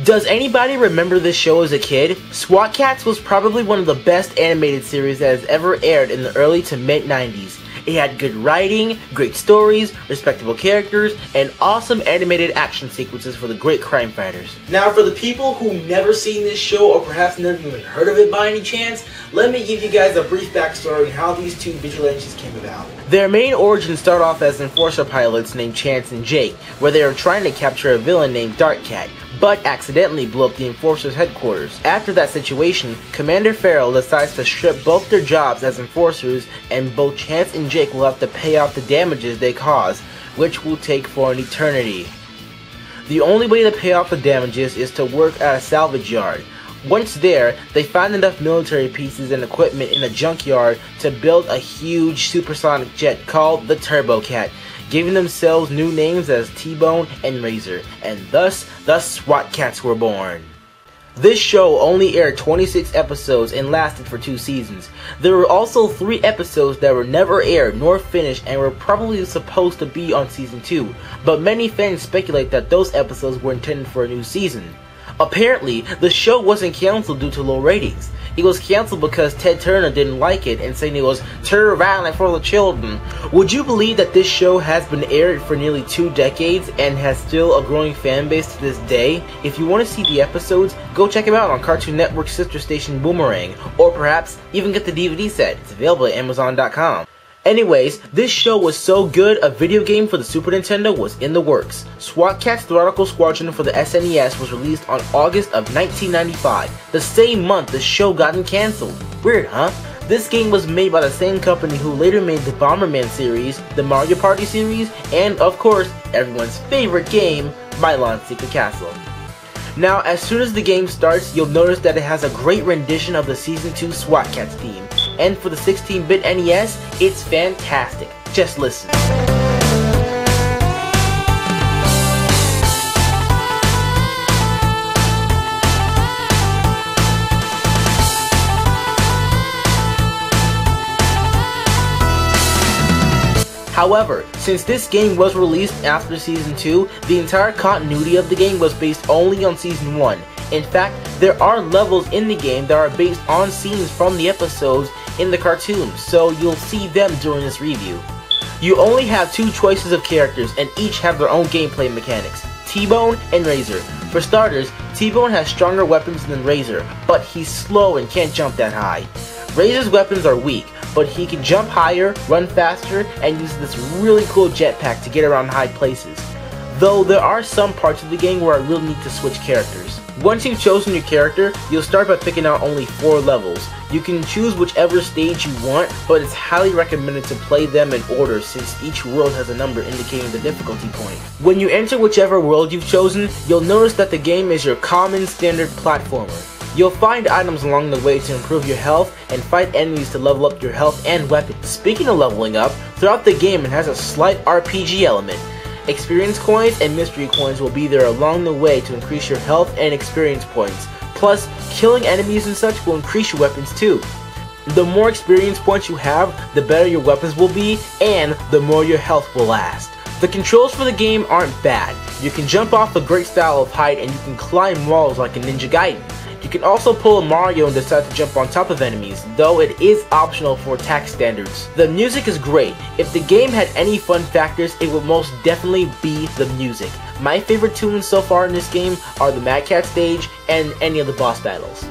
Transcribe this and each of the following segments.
Does anybody remember this show as a kid? SWAT Kats was probably one of the best animated series that has ever aired in the early to mid 90s. It had good writing, great stories, respectable characters, and awesome animated action sequences for the great crime fighters. Now for the people who never seen this show or perhaps never even heard of it by any chance, let me give you guys a brief backstory on how these two vigilantes came about. Their main origins start off as enforcer pilots named Chance and Jake, where they are trying to capture a villain named Dark Cat, but accidentally blow up the enforcer's headquarters. After that situation, Commander Farrell decides to strip both their jobs as enforcers, and both Chance and Jake will have to pay off the damages they caused, which will take for an eternity. The only way to pay off the damages is to work at a salvage yard. Once there, they find enough military pieces and equipment in a junkyard to build a huge supersonic jet called the Turbo Cat, giving themselves new names as T-Bone and Razor, and thus the SWAT Kats were born. This show only aired 26 episodes and lasted for 2 seasons. There were also 3 episodes that were never aired nor finished and were probably supposed to be on season 2, but many fans speculate that those episodes were intended for a new season. Apparently, the show wasn't cancelled due to low ratings. It was cancelled because Ted Turner didn't like it and saying it was too violent for the children. Would you believe that this show has been aired for nearly 2 decades and has still a growing fan base to this day? If you want to see the episodes, go check them out on Cartoon Network's sister station Boomerang, or perhaps even get the DVD set. It's available at Amazon.com. Anyways, this show was so good, a video game for the Super Nintendo was in the works. SWAT Kats Throttle Squadron for the SNES was released on August of 1995, the same month the show got cancelled. Weird, huh? This game was made by the same company who later made the Bomberman series, the Mario Party series, and of course, everyone's favorite game, Milon's Secret Castle. Now, as soon as the game starts, you'll notice that it has a great rendition of the Season 2 SWAT Kats theme. And for the 16-bit NES, it's fantastic. Just listen. However, since this game was released after Season 2, the entire continuity of the game was based only on Season 1. In fact, there are levels in the game that are based on scenes from the episodes in the cartoons, so you'll see them during this review. You only have 2 choices of characters, and each have their own gameplay mechanics, T-Bone and Razor. For starters, T-Bone has stronger weapons than Razor, but he's slow and can't jump that high. Razor's weapons are weak, but he can jump higher, run faster, and use this really cool jetpack to get around high places. Though there are some parts of the game where I really need to switch characters. Once you've chosen your character, you'll start by picking out only 4 levels. You can choose whichever stage you want, but it's highly recommended to play them in order since each world has a number indicating the difficulty point. When you enter whichever world you've chosen, you'll notice that the game is your common standard platformer. You'll find items along the way to improve your health and fight enemies to level up your health and weapons. Speaking of leveling up, throughout the game it has a slight RPG element. Experience coins and mystery coins will be there along the way to increase your health and experience points. Plus, killing enemies and such will increase your weapons too. The more experience points you have, the better your weapons will be, and the more your health will last. The controls for the game aren't bad. You can jump off a great style of height and you can climb walls like a Ninja Gaiden. You can also pull a Mario and decide to jump on top of enemies, though it is optional for attack standards. The music is great. If the game had any fun factors, it would most definitely be the music. My favorite tunes so far in this game are the Mad Cat stage and any of the boss battles.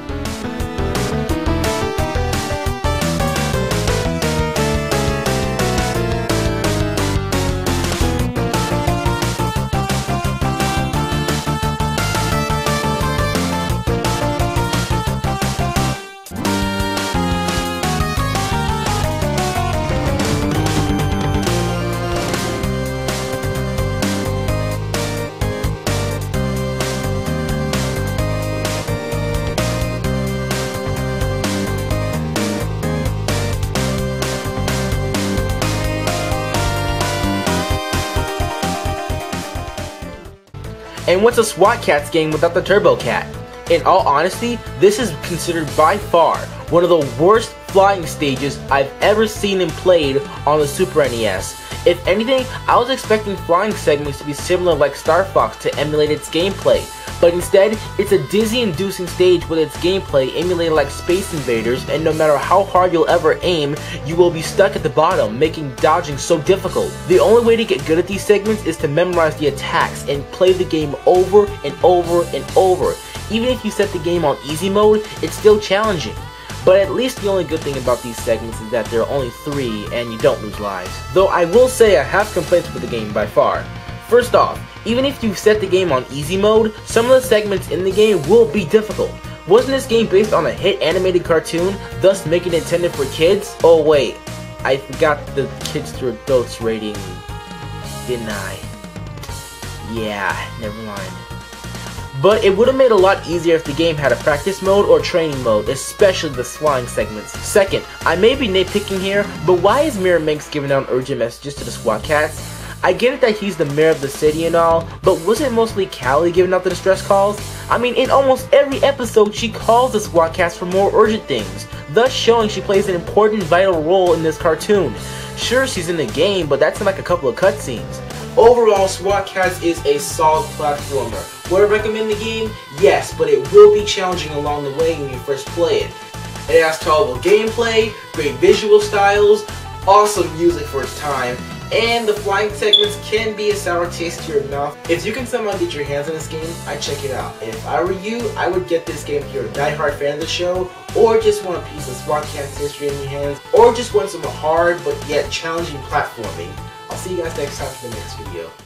And what's a SWAT Kats game without the Turbo Cat? In all honesty, this is considered by far one of the worst flying stages I've ever seen and played on the Super NES. If anything, I was expecting flying segments to be similar like Star Fox to emulate its gameplay, but instead, it's a dizzy-inducing stage with its gameplay emulated like Space Invaders, and no matter how hard you'll ever aim, you will be stuck at the bottom, making dodging so difficult. The only way to get good at these segments is to memorize the attacks and play the game over and over and over. Even if you set the game on easy mode, it's still challenging. But at least the only good thing about these segments is that there are only 3 and you don't lose lives. Though I will say I have complaints with the game by far. First off, even if you set the game on easy mode, some of the segments in the game will be difficult. Wasn't this game based on a hit animated cartoon, thus making it intended for kids? Oh wait, I forgot the kids to adults rating, didn't I? Yeah, never mind. But it would have made it a lot easier if the game had a practice mode or training mode, especially the flying segments. Second, I may be nitpicking here, but why is Mirror Minx giving out urgent messages to the SWAT cats? I get it that he's the mayor of the city and all, but wasn't mostly Callie giving out the distress calls? I mean, in almost every episode she calls the SWAT cats for more urgent things, thus showing she plays an important vital role in this cartoon. Sure, she's in the game, but that's in like a couple of cutscenes. Overall, SWAT Kats is a solid platformer. Would I recommend the game? Yes, but it will be challenging along the way when you first play it. It has tolerable gameplay, great visual styles, awesome music for its time, and the flying segments can be a sour taste to your mouth. If you can somehow get your hands on this game, I'd check it out. And if I were you, I would get this game if you're a diehard fan of the show, or just want a piece of SWAT Kats history in your hands, or just want some hard but yet challenging platforming. I'll see you guys next time for the next video.